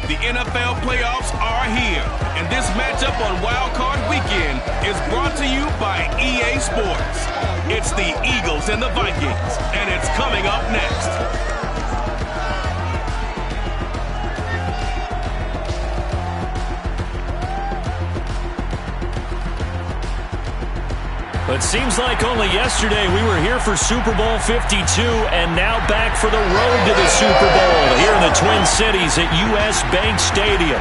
The NFL playoffs are here, and this matchup on Wild Card Weekend is brought to you by EA Sports. It's the Eagles and the Vikings, and it's coming up next. It seems like only yesterday we were here for Super Bowl 52 and now back for the road to the Super Bowl here in the Twin Cities at US Bank Stadium.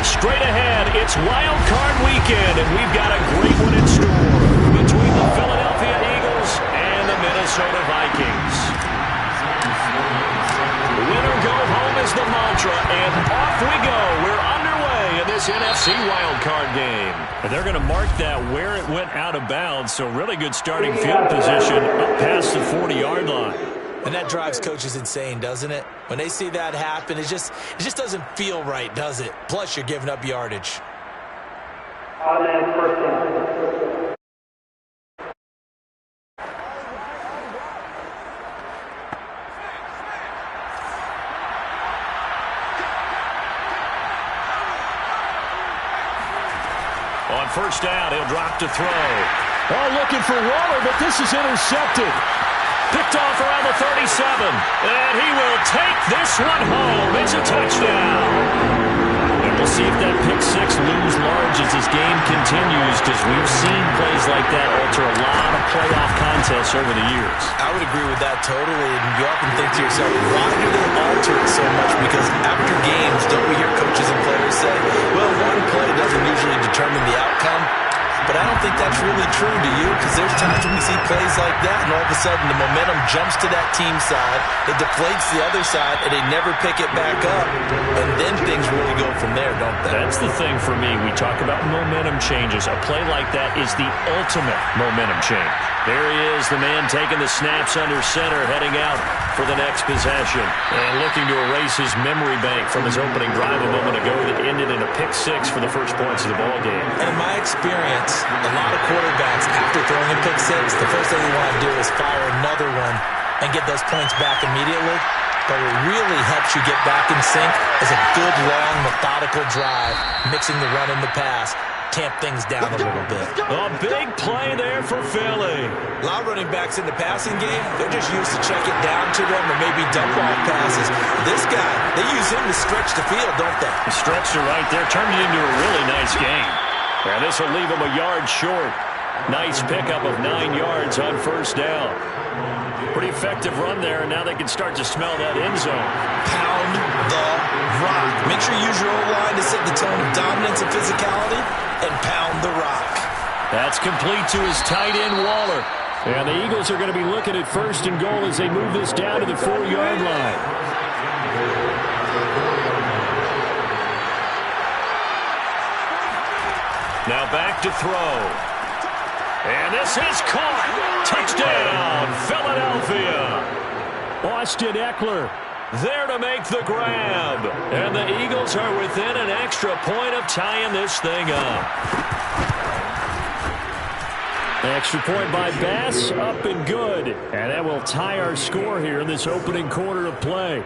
Straight ahead, it's Wild Card Weekend, and we've got a great one in store between the Philadelphia Eagles and the Minnesota Vikings. Win or go home is the mantra, and off we go. We're underway in this NFC wildcard game. And they're going to mark that where it went out of bounds, so really good starting field position up past the 40-yard line. And that drives coaches insane, doesn't it? When they see that happen, it just doesn't feel right, does it? Plus, you're giving up yardage. Automatic first down. On first down, he'll drop to throw. Oh, looking for Waller, but this is intercepted. Picked off around the 37. And he will take this one home. It's a touchdown. And we'll see if that pick six looms large as this game continues, because we've seen plays like that alter a lot of playoff contests over the years. I would agree with that totally. And you often think to yourself, why do they alter it so much? Because after games, don't we hear coaches and players say, well, one play doesn't usually determine the outcome? But I don't think that's really true to you, because there's times when we see plays like that, and all of a sudden the momentum jumps to that team side, it deflates the other side, and they never pick it back up. And then things really go from there, don't they? That's the thing for me. We talk about momentum changes. A play like that is the ultimate momentum change. There he is, the man taking the snaps under center, heading out for the next possession. And looking to erase his memory bank from his opening drive a moment ago that ended in a pick six for the first points of the ball game. And in my experience, a lot of quarterbacks, after throwing a pick six, the first thing they want to do is fire another one and get those points back immediately. But what really helps you get back in sync is a good, long, methodical drive, mixing the run and the pass. Tamp things down a little bit. A big play there for Philly. A lot of running backs in the passing game, they're just used to check it down to them or maybe dump off passes. This guy, they use him to stretch the field, don't they? The stretcher right there turned it into a really nice game. And this will leave him a yard short. Nice pickup of 9 yards on first down. Pretty effective run there, and now they can start to smell that end zone. Pound the rock. Make sure you use your O-line to set the tone of dominance and physicality, and pound the rock. That's complete to his tight end, Waller. And the Eagles are going to be looking at first and goal as they move this down to the 4-yard line. Now back to throw. And this is caught. Touchdown, Philadelphia. Austin Eckler there to make the grab. And the Eagles are within an extra point of tying this thing up. Extra point by Bass, up and good. And that will tie our score here in this opening quarter of play.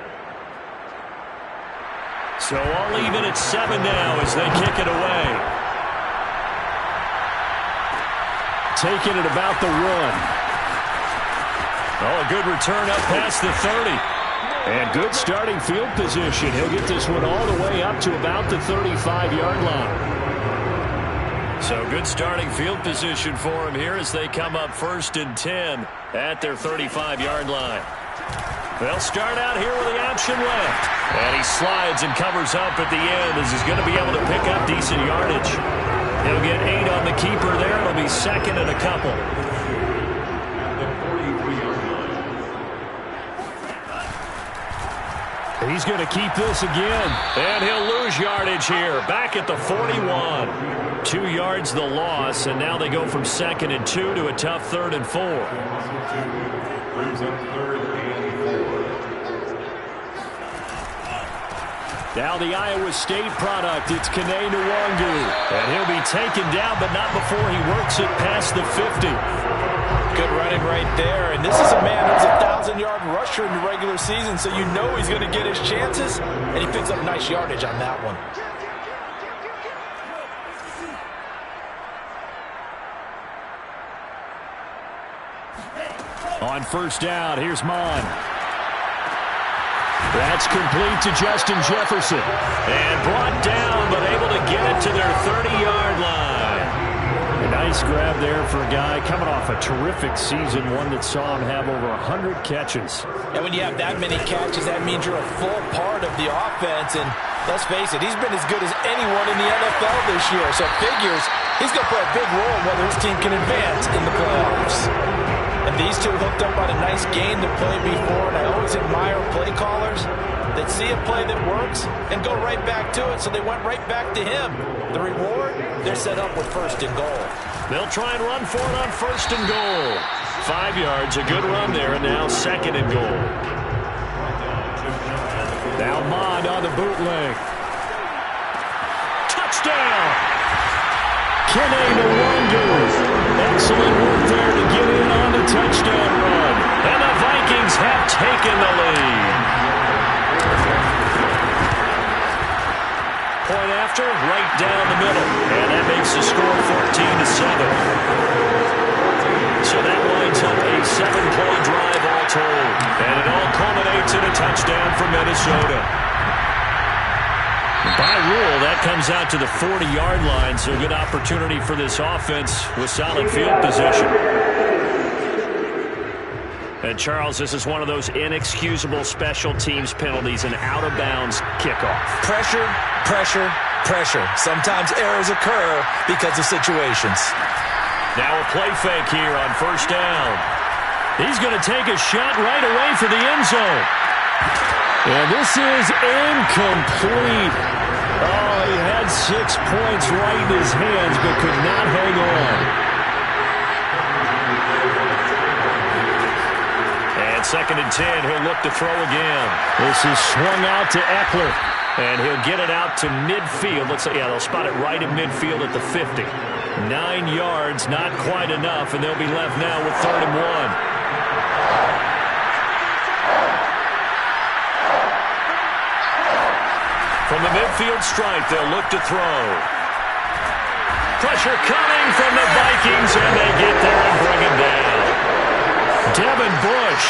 So all even at 7 now as they kick it away. Taking it about the 1. Oh, a good return up past the 30. And good starting field position. He'll get this one all the way up to about the 35-yard line. So good starting field position for him here as they come up 1st and 10 at their 35-yard line. They'll start out here with the option left. And he slides and covers up at the end as he's going to be able to pick up decent yardage. He'll get 8 on the keeper there. It'll be 2nd and a couple. He's going to keep this again. And he'll lose yardage here. Back at the 41. 2 yards the loss, and now they go from 2nd and 2 to a tough 3rd and 4. Now the Iowa State product, it's Kene Nwangwu. And he'll be taken down, but not before he works it past the 50. Good run running right there. And this is a man who's a 1,000-yard rusher in the regular season, so you know he's going to get his chances, and he picks up nice yardage on that one. On first down, here's Mon. That's complete to Justin Jefferson. And brought down, but able to get it to their 30-yard line. A nice grab there for a guy coming off a terrific season, one that saw him have over 100 catches. And when you have that many catches, that means you're a full part of the offense. And let's face it, he's been as good as anyone in the NFL this year. So it figures he's going to play a big role in whether his team can advance in the playoffs. And these two hooked up on a nice game to play before, and I always admire play callers that see a play that works and go right back to it, so they went right back to him. The reward, they're set up with first and goal. They'll try and run for it on first and goal. 5 yards, a good run there, and now second and goal. Now Mond on the bootleg. Touchdown! Kene Nwangwu. Excellent work there to get in on the touchdown run. And the Vikings have taken the lead. Point after, right down the middle. And that makes the score 14-7. So that winds up a 7-play drive all told. And it all culminates in a touchdown for Minnesota. By rule, that comes out to the 40-yard line, so a good opportunity for this offense with solid field position. And, Charles, this is one of those inexcusable special teams penalties, an out-of-bounds kickoff. Pressure, pressure, pressure. Sometimes errors occur because of situations. Now a play fake here on first down. He's going to take a shot right away for the end zone. And this is incomplete. Oh, he had 6 points right in his hands, but could not hang on. And second and 10, he'll look to throw again. This is swung out to Eckler. And he'll get it out to midfield. Let's say, yeah, they'll spot it right in midfield at the 50. 9 yards, not quite enough, and they'll be left now with 3rd and 1. From the midfield stripe, they'll look to throw. Pressure coming from the Vikings, and they get there and bring him down. Devin Bush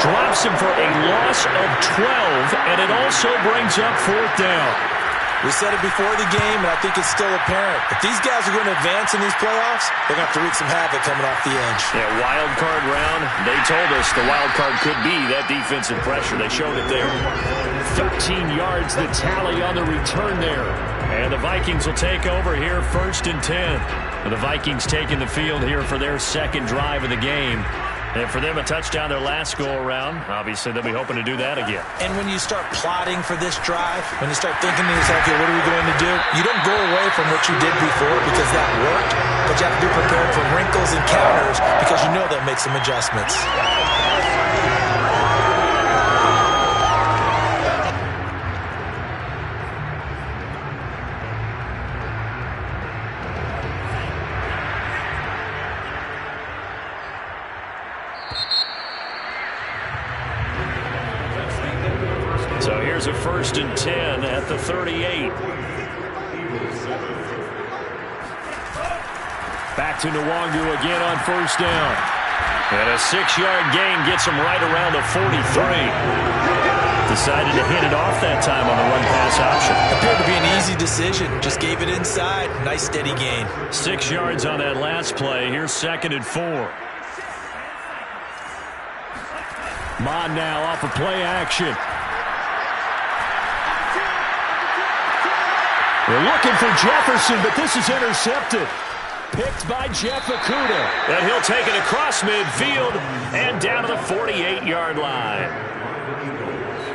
drops him for a loss of 12, and it also brings up 4th down. We said it before the game, and I think it's still apparent. If these guys are going to advance in these playoffs, they're going to have to wreak some havoc coming off the edge. Yeah, wild card round. They told us the wild card could be that defensive pressure. They showed it there. 13 yards, the tally on the return there. And the Vikings will take over here 1st and 10. And the Vikings taking the field here for their second drive of the game. And for them, a touchdown their last go-around. Obviously, they'll be hoping to do that again. And when you start plotting for this drive, when you start thinking to yourself, okay, what are we going to do? You don't go away from what you did before because that worked, but you have to be prepared for wrinkles and counters because you know they'll make some adjustments. So here's a 1st and 10 at the 38. Back to Nwangwu again on first down. And a 6-yard gain gets him right around the 43. Decided to hit it off that time on the run-pass option. Appeared to be an easy decision. Just gave it inside. Nice steady gain. 6 yards on that last play. Here's 2nd and 4. Mond now off of play action. They're looking for Jefferson, but this is intercepted. Picked by Jeff Okudah. And he'll take it across midfield and down to the 48-yard line.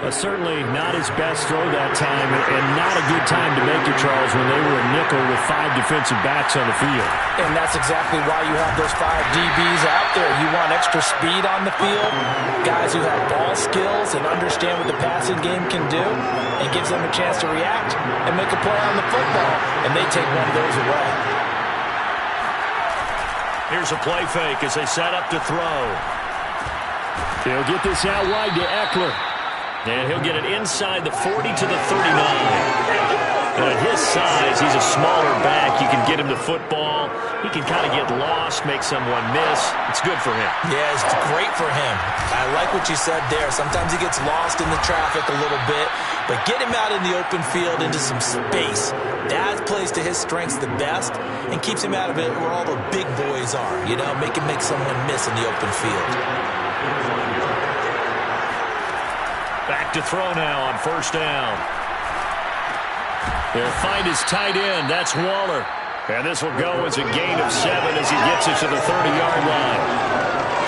Certainly not his best throw that time, and not a good time to make it, Charles, when they were a nickel with 5 defensive backs on the field. And that's exactly why you have those 5 DBs out there. You want extra speed on the field, guys who have ball skills and understand what the passing game can do, and gives them a chance to react and make a play on the football, and they take one of those away. Here's a play fake as they set up to throw. He'll get this out wide to Eckler. And he'll get it inside the 40 to the 39. And at his size, he's a smaller back. You can get him the football. He can kind of get lost, make someone miss. It's good for him. Yeah, it's great for him. I like what you said there. Sometimes he gets lost in the traffic a little bit, but get him out in the open field into some space. That plays to his strengths the best and keeps him out of it where all the big boys are. You know, make him make someone miss in the open field. Back to throw now on first down. They'll find his tight end. That's Waller. And this will go as a gain of 7 as he gets it to the 30-yard line.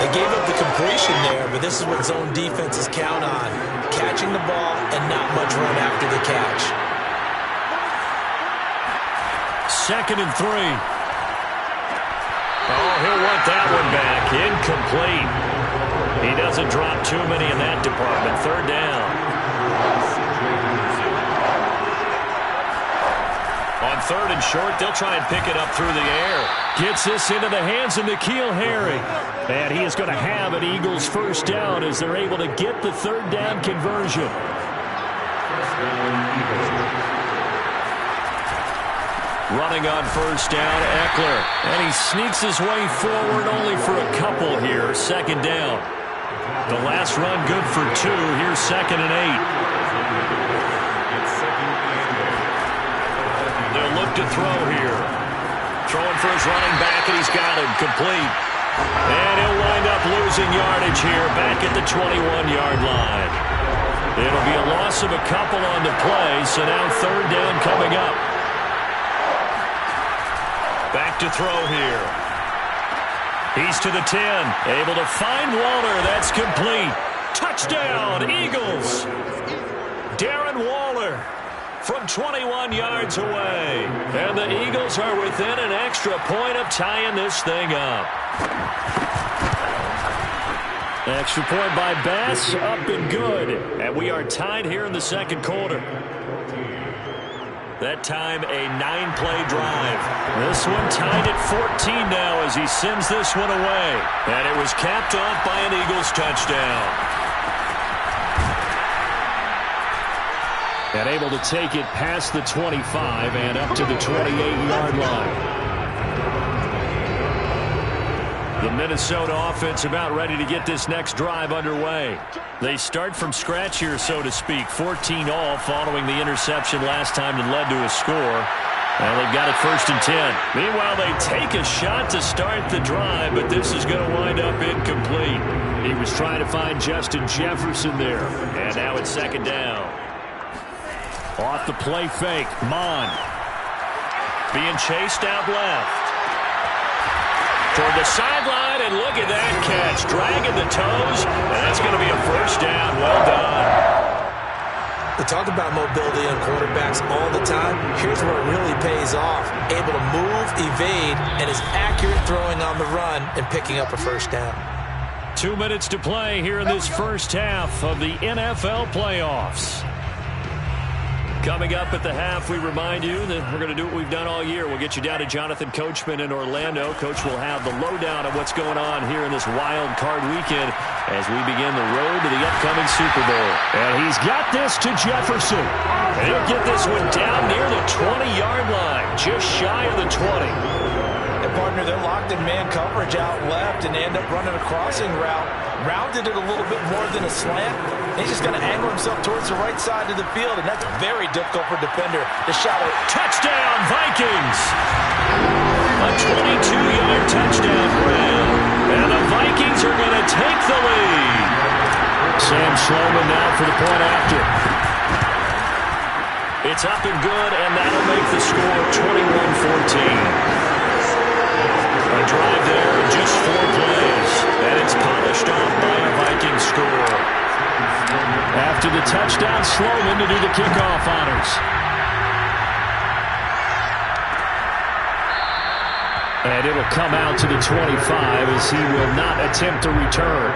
They gave up the completion there, but this is what zone defenses count on. Catching the ball and not much run after the catch. 2nd and 3. Oh, he'll want that one back. Incomplete. He doesn't drop too many in that department. 3rd down. On 3rd and short, they'll try and pick it up through the air. Gets this into the hands of N'Keal Harry. And he is going to have an Eagles first down as they're able to get the 3rd down conversion. Running on first down, Eckler. And he sneaks his way forward only for a couple here. 2nd down. The last run good for 2. Here's 2nd and 8. They'll look to throw here. Throwing for his running back, and he's got him complete. And he'll wind up losing yardage here back at the 21-yard line. It'll be a loss of a couple on the play, so now 3rd down coming up. Back to throw here. He's to the 10. Able to find Waller. That's complete. Touchdown, Eagles. Darren Waller from 21 yards away. And the Eagles are within an extra point of tying this thing up. Extra point by Bass, up and good. And we are tied here in the 2nd quarter. That time a 9-play drive. This one tied at 14 now as he sends this one away. And it was capped off by an Eagles touchdown. And able to take it past the 25 and up to the 28-yard line. The Minnesota offense about ready to get this next drive underway. They start from scratch here, so to speak. 14-all following the interception last time that led to a score. And they've got it 1st and 10. Meanwhile, they take a shot to start the drive, but this is going to wind up incomplete. He was trying to find Justin Jefferson there. And now it's 2nd down. Off the play fake, Mon. Being chased out left. Toward the sideline, and look at that catch. Dragging the toes, and that's going to be a 1st down. Well done. We talk about mobility on quarterbacks all the time. Here's where it really pays off. Able to move, evade, and is accurate throwing on the run and picking up a 1st down. 2 minutes to play here in this first half of the NFL playoffs. Coming up at the half, we remind you that we're going to do what we've done all year. We'll get you down to Jonathan Coachman in Orlando. Coach will have the lowdown of what's going on here in this wild card weekend as we begin the road to the upcoming Super Bowl. And he's got this to Jefferson. And he'll get this one down near the 20-yard line, just shy of the 20. And partner, they're locked in man coverage out left, and they end up running a crossing route. Rounded it a little bit more than a slant. He's just going to angle himself towards the right side of the field, and that's very difficult for a defender to shadow. Touchdown, Vikings! A 22-yard touchdown grab. And the Vikings are going to take the lead. Sam Sloman now for the point after. It's up and good, and that'll make the score 21-14. A drive there in just 4 plays, and it's polished off by a Viking score. After the touchdown, Sloman to do the kickoff honors. And it'll come out to the 25 as he will not attempt to return.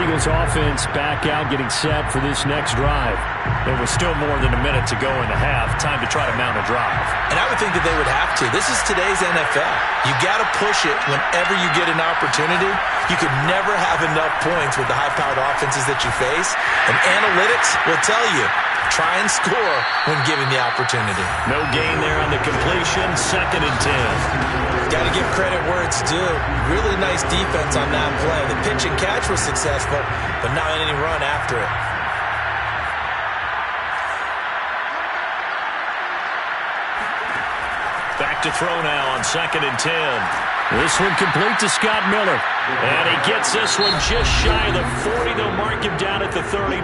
Eagles offense back out, getting set for this next drive. There was still more than a minute to go in the half. Time to try to mount a drive. And I would think that they would have to. This is today's NFL. You got to push it whenever you get an opportunity. You could never have enough points with the high-powered offenses that you face. And analytics will tell you, try and score when given the opportunity. No gain there on the completion. 2nd and 10. Got to give credit where it's due. Really nice defense on that play. The pitch and catch was successful, but not any run after it. Back to throw now on 2nd and 10. This one complete to Scott Miller. And he gets this one just shy of the 40. They'll mark him down at the 39.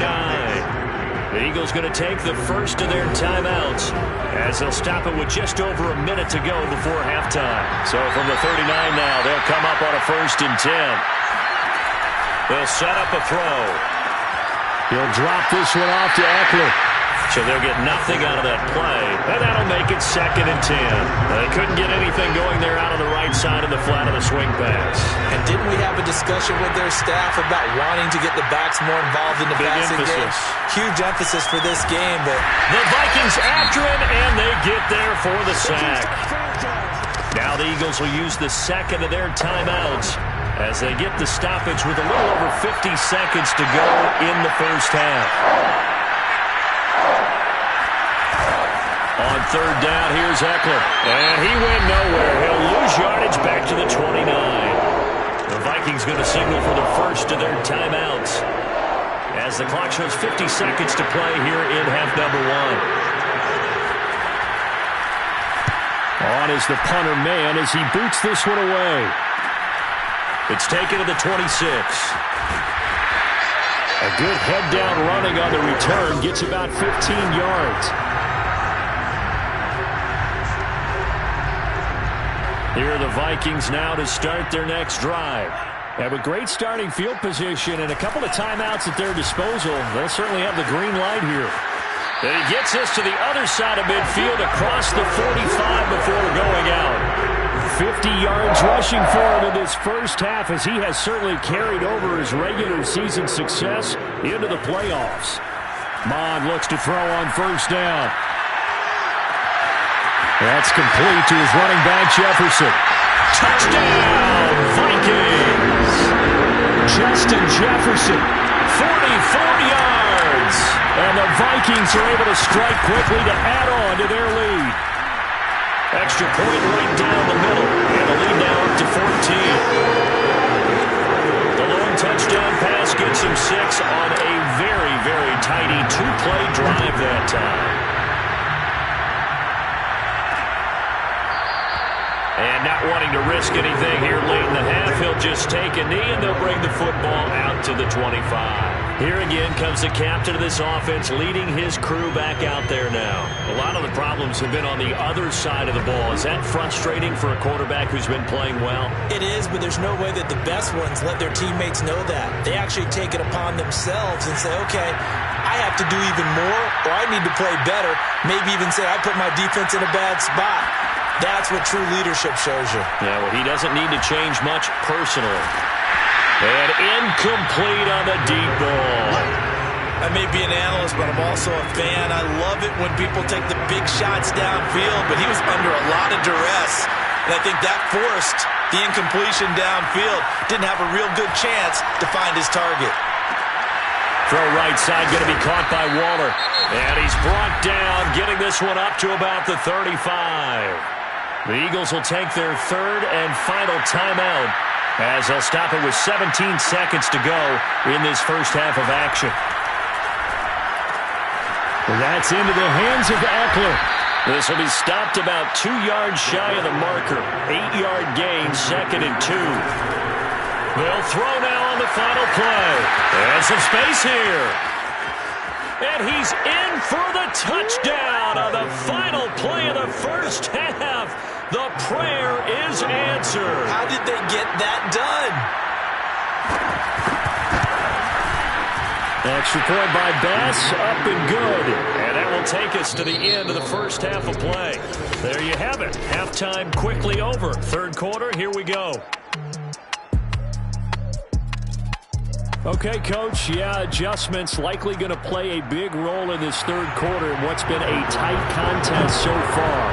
The Eagles going to take the first of their timeouts as they'll stop it with just over a minute to go before halftime. So from the 39 now, they'll come up on a 1st and 10. They'll set up a throw. He'll drop this one off to Eckler. So they'll get nothing out of that play, and that'll make it 2nd and 10. They couldn't get anything going there out on the right side of the flat of the swing pass. And didn't we have a discussion with their staff about wanting to get the backs more involved in the passing game? Huge emphasis for this game. But the Vikings after him, and they get there for the sack. Now the Eagles will use the 2nd of their timeouts as they get the stoppage with a little over 50 seconds to go in the first half. On 3rd down, here's Eckler. And he went nowhere. He'll lose yardage back to the 29. The Vikings going to signal for the first of their timeouts as the clock shows 50 seconds to play here in half number 1. On is the punter man as he boots this one away. It's taken to the 26. A good head down running on the return gets about 15 yards. Here are the Vikings now to start their next drive. Have a great starting field position and a couple of timeouts at their disposal. They'll certainly have the green light here. And he gets this to the other side of midfield across the 45 before going out. 50 yards rushing for him in this first half as he has certainly carried over his regular season success into the playoffs. Mond looks to throw on 1st down. That's complete to his running back, Jefferson. Touchdown, Vikings! Justin Jefferson, 44 yards. And the Vikings are able to strike quickly to add on to their lead. Extra point right down the middle. And the lead now up to 14. The long touchdown pass gets him 6 on a very, very tidy 2-play drive that time. And not wanting to risk anything here late in the half, he'll just take a knee and they'll bring the football out to the 25. Here again comes the captain of this offense leading his crew back out there now. A lot of the problems have been on the other side of the ball. Is that frustrating for a quarterback who's been playing well? It is, but there's no way that the best ones let their teammates know that. They actually take it upon themselves and say, okay, I have to do even more, or I need to play better. Maybe even say I put my defense in a bad spot. That's what true leadership shows you. Yeah, well, he doesn't need to change much personally. And incomplete on the deep ball. I may be an analyst, but I'm also a fan. I love it when people take the big shots downfield, but he was under a lot of duress. And I think that forced the incompletion downfield. Didn't have a real good chance to find his target. Throw right side going to be caught by Waller. And he's brought down, getting this one up to about the 35. The Eagles will take their 3rd and final timeout as they'll stop it with 17 seconds to go in this first half of action. That's into the hands of Eckler. This will be stopped about 2 yards shy of the marker. 8-yard gain, 2nd and 2. They'll throw now on the final play. And some space here. And he's in for the touchdown on the final play of the first half. The prayer is answered. How did they get that done? Extra point by Bass, up and good. And that will take us to the end of the first half of play. There you have it. Halftime quickly over. 3rd quarter, here we go. Okay, Coach, adjustments likely going to play a big role in this third quarter in what's been a tight contest so far.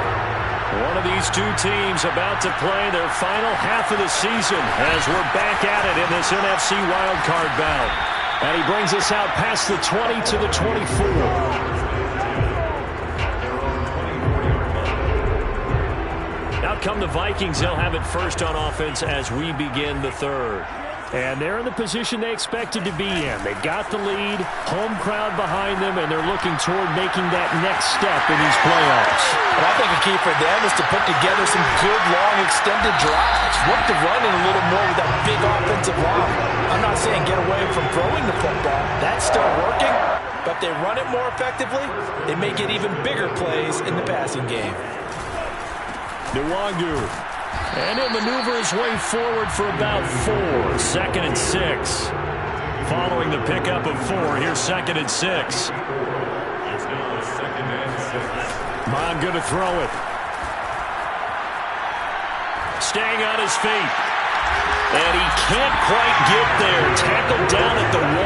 One of these two teams about to play their final half of the season as we're back at it in this NFC wildcard bout. And he brings us out past the 20 to the 24. Out come the Vikings. They'll have it first on offense as we begin the third. And they're in the position they expected to be in. They've got the lead, home crowd behind them, and they're looking toward making that next step in these playoffs. And I think a key for them is to put together some good, long, extended drives. Work the run in a little more with that big offensive line. I'm not saying get away from throwing the football. That's still working. But if they run it more effectively, they may get even bigger plays in the passing game. Nwangu. And he'll maneuver his way forward for about 4. 2nd and 6. Following the pickup of 4, here's 2nd and 6. Mon going to throw it. Staying on his feet. And he can't quite get there. Tackled down at the 1.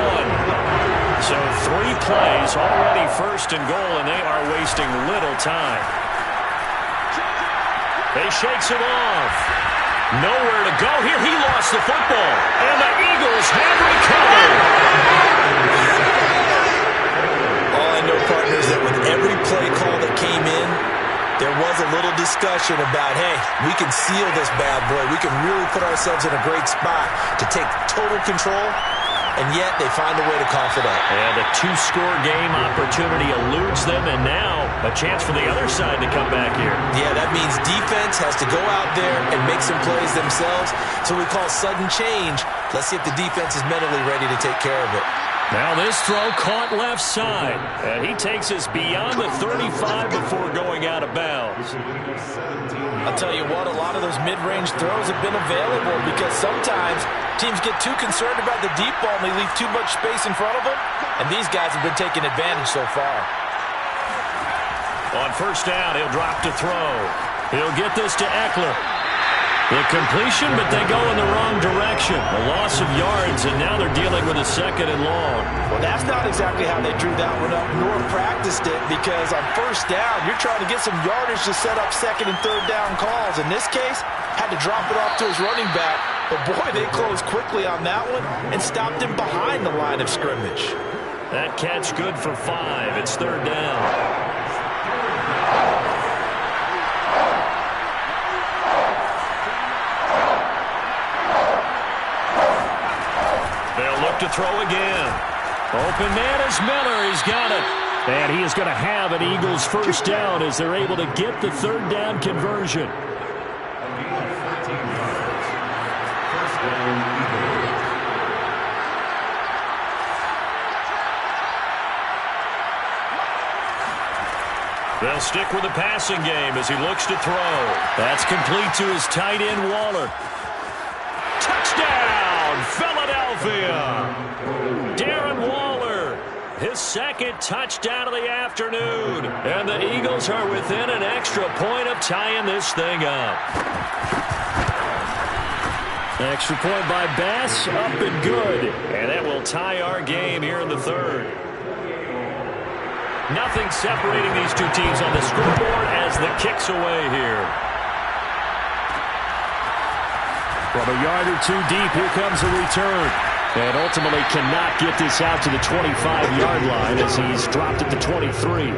So 3 plays, already 1st and goal, and they are wasting little time. He shakes it off. Nowhere to go. Here he lost the football. And the Eagles have recovered. All I know, partners, that with every play call that came in, there was a little discussion about, hey, we can seal this bad boy. We can really put ourselves in a great spot to take total control. And yet they find a way to cough it up. And a 2-score game opportunity eludes them, and now a chance for the other side to come back here. Yeah, that means defense has to go out there and make some plays themselves. So we call sudden change. Let's see if the defense is mentally ready to take care of it. Now this throw caught left side, and he takes us beyond the 35 before going out of bounds. I'll tell you what, a lot of those mid-range throws have been available because sometimes teams get too concerned about the deep ball and they leave too much space in front of them, and these guys have been taking advantage so far. On 1st down, he'll drop to throw. He'll get this to Eckler. The completion, but they go in the wrong direction. A loss of yards, and now they're dealing with a 2nd and long. Well, that's not exactly how they drew that one up, nor practiced it, because on 1st down, you're trying to get some yardage to set up 2nd and 3rd down calls. In this case, had to drop it off to his running back. But, boy, they closed quickly on that one and stopped him behind the line of scrimmage. That catch good for 5. It's 3rd down. To throw again. Open man is Miller. He's got it. And he is going to have an Eagles 1st down as they're able to get the 3rd down conversion. They'll stick with the passing game as he looks to throw. That's complete to his tight end, Waller. Touchdown, Philadelphia! Darren Waller, his 2nd touchdown of the afternoon. And the Eagles are within an extra point of tying this thing up. Extra point by Bass, up and good. And that will tie our game here in the 3rd. Nothing separating these two teams on the scoreboard as the kick's away here. From a yard or 2 deep, here comes a return. And ultimately cannot get this out to the 25-yard line as he's dropped at the 23.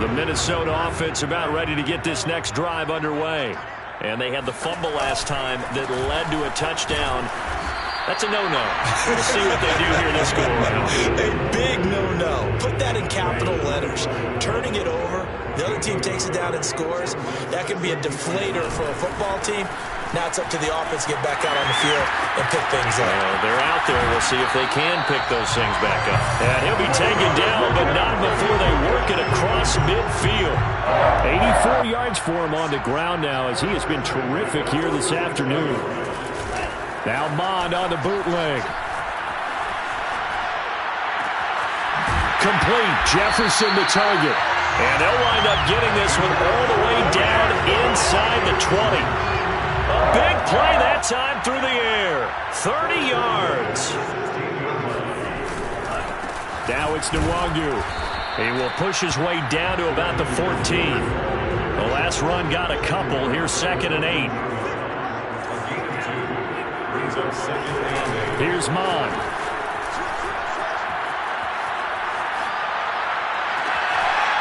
The Minnesota offense about ready to get this next drive underway. And they had the fumble last time that led to a touchdown. That's a no-no. We'll see what they do here this go-around. A big no-no. Put that in capital letters. Turning it over. The other team takes it down and scores. That can be a deflator for a football team. Now it's up to the offense to get back out on the field and pick things up. They're out there. We'll see if they can pick those things back up. And he'll be taken down, but not before they work it across midfield. 84 yards for him on the ground now as he has been terrific here this afternoon. Now Mond on the bootleg. Complete. Jefferson the target. And they'll wind up getting this one all the way down inside the 20. A big play that time through the air. 30 yards. Now it's Nwangu. He will push his way down to about the 14. The last run got a couple. Here's 2nd and 8. Here's Mon.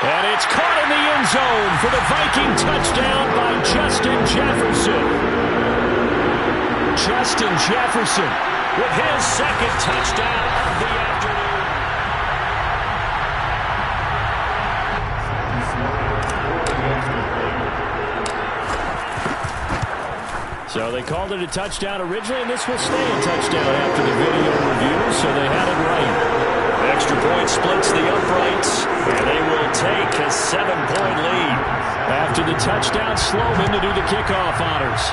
And it's caught in the end zone for the Viking touchdown by Justin Jefferson. Justin Jefferson with his 2nd touchdown of the afternoon. So they called it a touchdown originally, and this will stay a touchdown after the video review, so they had it right. Extra point splits the uprights, and they will take a 7-point lead. After the touchdown, Sloman to do the kickoff honors.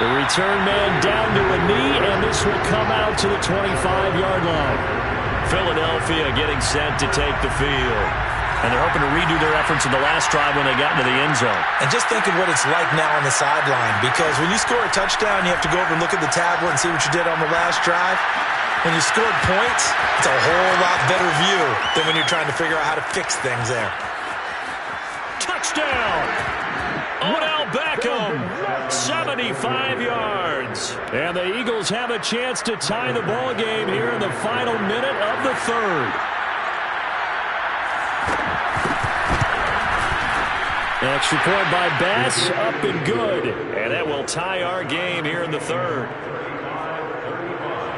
The return man down to a knee, and this will come out to the 25-yard line. Philadelphia getting set to take the field. And they're hoping to redo their efforts in the last drive when they got into the end zone. And just think of what it's like now on the sideline, because when you score a touchdown, you have to go over and look at the tablet and see what you did on the last drive. When you scored points, it's a whole lot better view than when you're trying to figure out how to fix things there. Touchdown! Odell Beckham, 75 yards. And the Eagles have a chance to tie the ball game here in the final minute of the 3rd. Extra point by Bass, up and good. And that will tie our game here in the 3rd.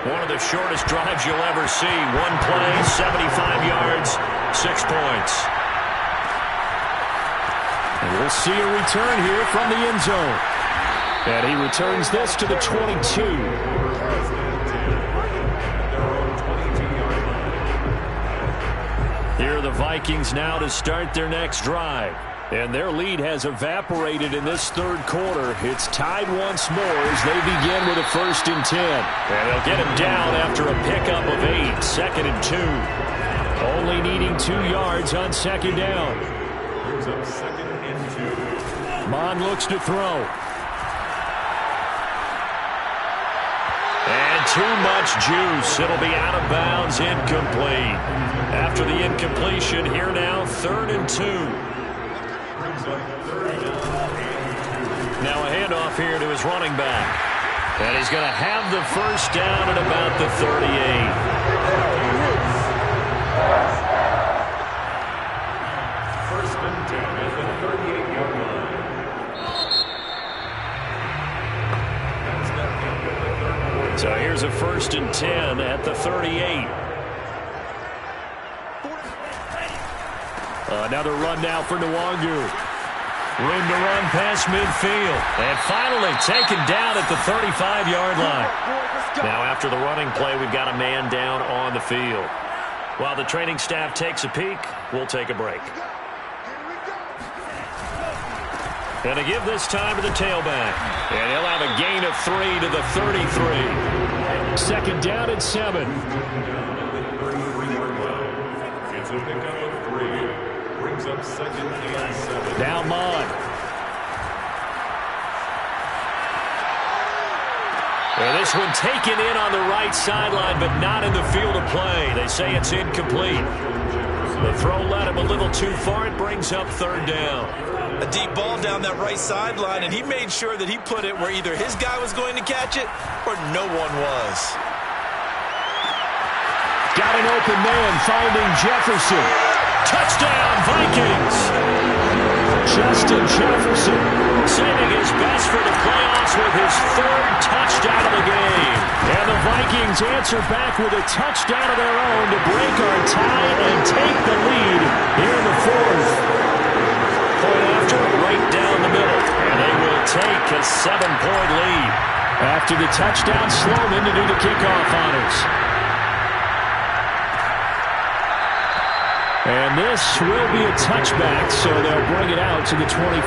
One of the shortest drives you'll ever see. One play, 75 yards, 6 points. And we'll see a return here from the end zone. And he returns this to the 22. Here are the Vikings now to start their next drive. And their lead has evaporated in this 3rd quarter. It's tied once more as they begin with a 1st and 10. And they'll get him down after a pickup of 8. 2nd and 2. Only needing 2 yards on 2nd down. Mon looks to throw. And too much juice. It'll be out of bounds, incomplete. After the incompletion, here now, 3rd and 2. Now a handoff here to his running back. And he's going to have the 1st down at about the 38. First and 10 at the 38-yard line. So here's a 1st and 10 at the 38. Another run now for Nwangu. Room to run past midfield. And finally taken down at the 35-yard line. Now after the running play, we've got a man down on the field. While the training staff takes a peek, we'll take a break. And to give this time to the tailback. And he'll have a gain of 3 to the 33. 2nd down and 7. It's a pickup of 3. Brings up 2nd and 7. Now Mon. And this one taken in on the right sideline, but not in the field of play. They say it's incomplete. The throw led him a little too far. It brings up 3rd down. A deep ball down that right sideline, and he made sure that he put it where either his guy was going to catch it or no one was. Got an open man finding Jefferson. Touchdown, Vikings! Justin Jefferson saving his best for the playoffs with his 3rd touchdown of the game. And the Vikings answer back with a touchdown of their own to break our tie and take the lead here in the 4th. Point after, right down the middle. And they will take a 7-point lead. After the touchdown, Sloman to do the kickoff honors. And this will be a touchback, so they'll bring it out to the 25.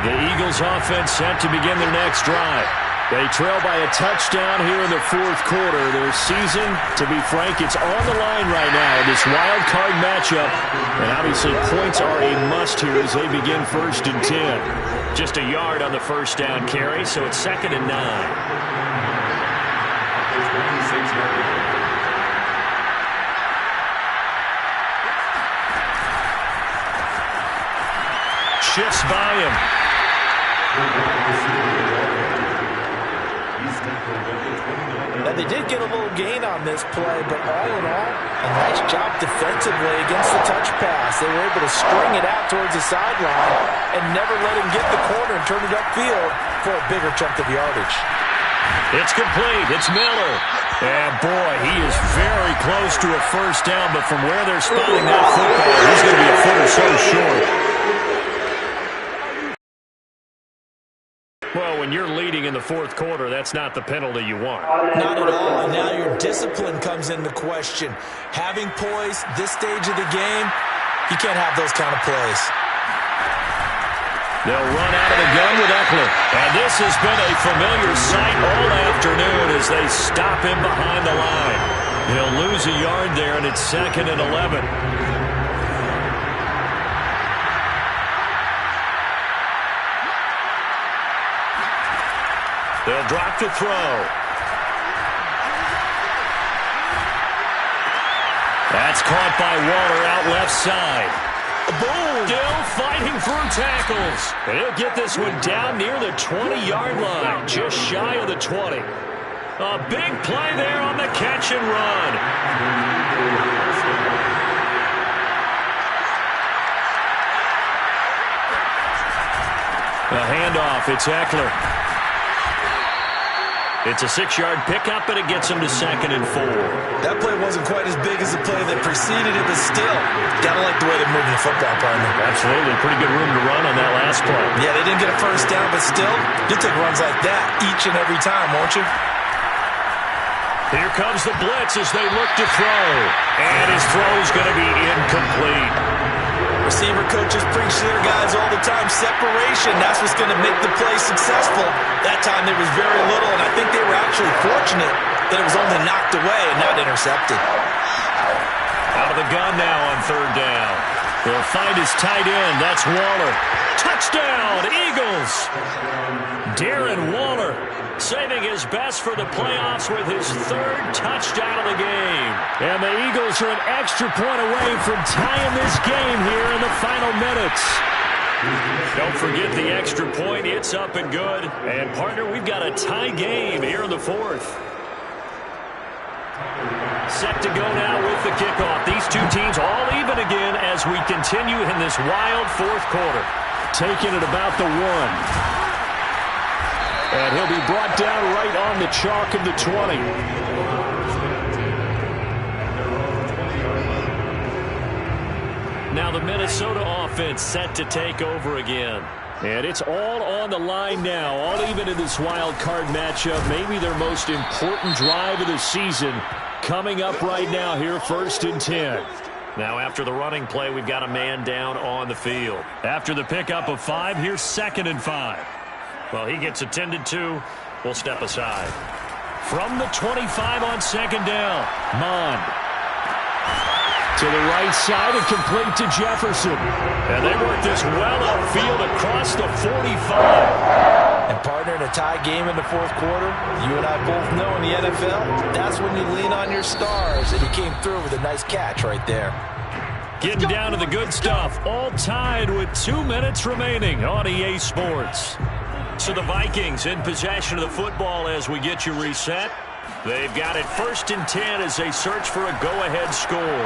The Eagles offense set to begin their next drive. They trail by a touchdown here in the fourth quarter. Their season, to be frank, it's on the line right now in this wild card matchup. And obviously points are a must here as they begin 1st and 10. Just a yard on the first down carry, so it's 2nd and 9. Shifts by him. Now, they did get a little gain on this play, but all in all, a nice job defensively against the touch pass. They were able to string it out towards the sideline and never let him get the corner and turn it upfield for a bigger chunk of yardage. It's complete. It's Miller. And, boy, he is very close to a first down, but from where they're spotting that football, he's going to be a foot or so short. Well, when you're leading in the fourth quarter, that's not the penalty you want. Not at all. And now your discipline comes into question. Having poise this stage of the game, you can't have those kind of plays. They'll run out of the gun with Eckler. And this has been a familiar sight all afternoon as they stop him behind the line. He'll lose a yard there, and it's 2nd and 11. They'll drop to throw. That's caught by Waller out left side. Boom! Still fighting through tackles. And he'll get this one down near the 20-yard line, just shy of the 20. A big play there on the catch and run. A handoff. It's Eckler. It's a 6-yard pickup, and it gets him to 2nd and 4. That play wasn't quite as big as the play that preceded it, but still, gotta like the way they're moving the football, partner. Absolutely. Pretty good room to run on that last play. Yeah, they didn't get a first down, but still, you'll take runs like that each and every time, won't you? Here comes the blitz as they look to throw. And his throw's going to be incomplete. Receiver coaches preach to their guys all the time. Separation, that's what's going to make the play successful. That time there was very little, and I think they were actually fortunate that it was only knocked away and not intercepted. Out of the gun now on 3rd down. They'll find his tight end. That's Waller. Touchdown, Eagles! Darren Waller saving his best for the playoffs with his 3rd touchdown of the game. And the Eagles are an extra point away from tying this game here in the final minutes. Don't forget the extra point. It's up and good. And, partner, we've got a tie game here in the 4th. Set to go now with the kickoff. These two teams all even again as we continue in this wild 4th quarter. Taking it about the 1. And he'll be brought down right on the chalk of the 20. Now the Minnesota offense set to take over again. And it's all on the line now, all even in this wild card matchup. Maybe their most important drive of the season coming up right now here, 1st and 10. Now after the running play, we've got a man down on the field. After the pickup of 5, here's 2nd and 5. Well, he gets attended to. We'll step aside. From the 25 on 2nd down, Mond. To the right side and complete to Jefferson. And they work this well upfield across the 45. And, partner, in a tie game in the 4th quarter, you and I both know in the NFL, that's when you lean on your stars. And he came through with a nice catch right there. Getting down to the good stuff. All tied with 2 minutes remaining on EA Sports. So the Vikings in possession of the football as we get you reset. They've got it 1st and 10 as they search for a go-ahead score.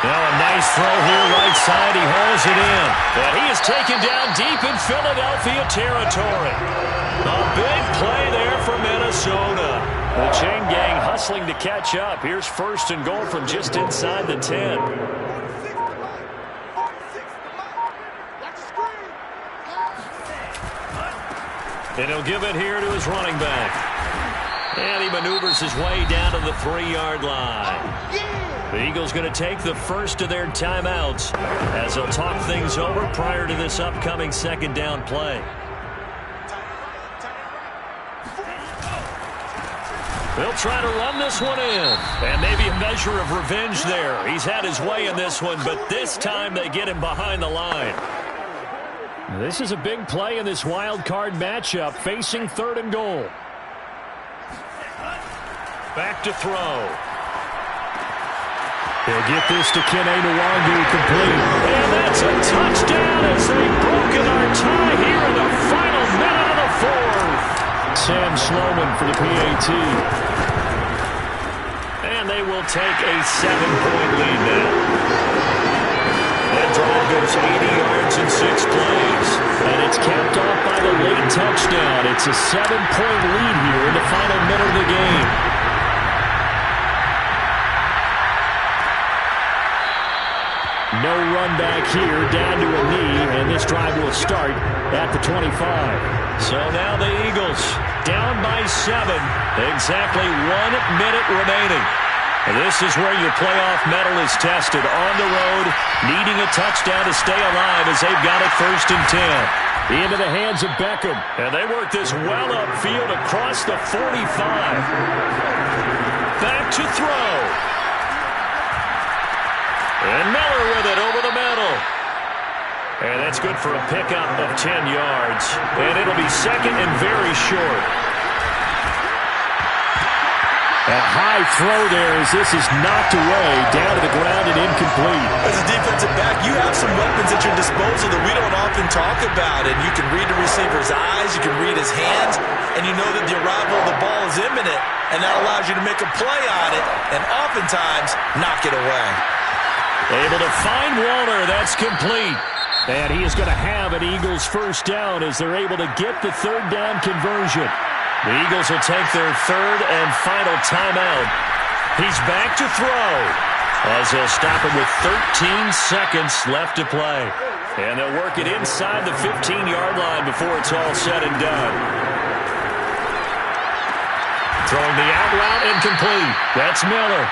Now a nice throw here right side. He hauls it in. And he is taken down deep in Philadelphia territory. A big play there for Minnesota. The chain gang hustling to catch up. Here's 1st and goal from just inside the 10. And he'll give it here to his running back. And he maneuvers his way down to the 3-yard line. The Eagles going to take the first of their timeouts as they'll talk things over prior to this upcoming 2nd down play. They'll try to run this one in. And maybe a measure of revenge there. He's had his way in this one, but this time they get him behind the line. This is a big play in this wild card matchup, facing 3rd and goal. Back to throw. He'll get this to Kene Nwangu complete. And that's a touchdown as they've broken our tie here in the final minute of the 4th. Sam Sloman for the PAT. And they will take a 7-point lead now. That drive goes 80 yards in 6 plays. And it's capped off by the late touchdown. It's a 7-point lead here in the final minute of the game. No run back here, down to a knee, and this drive will start at the 25. So now the Eagles down by 7. Exactly 1 minute remaining. This is where your playoff medal is tested. On the road, needing a touchdown to stay alive as they've got it 1st and 10. Into the hands of Beckham. And they work this well upfield across the 45. Back to throw. And Miller with it over the middle. And that's good for a pickup of 10 yards. And it'll be 2nd and very short. A high throw there as this is knocked away, down to the ground and incomplete. As a defensive back, you have some weapons at your disposal that we don't often talk about. And you can read the receiver's eyes, you can read his hands, and you know that the arrival of the ball is imminent. And that allows you to make a play on it and oftentimes knock it away. Able to find Walter. That's complete. And he is going to have an Eagles 1st down as they're able to get the 3rd down conversion. The Eagles will take their 3rd and final timeout. He's back to throw as they'll stop him with 13 seconds left to play. And they'll work it inside the 15-yard line before it's all said and done. Throwing the out route incomplete. That's Miller.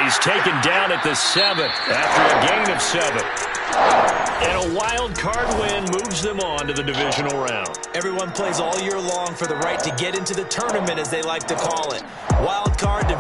He's taken down at the 7th after a gain of 7. And a wild card win moves them on to the divisional round. Everyone plays all year long for the right to get into the tournament, as they like to call it. Wild card division.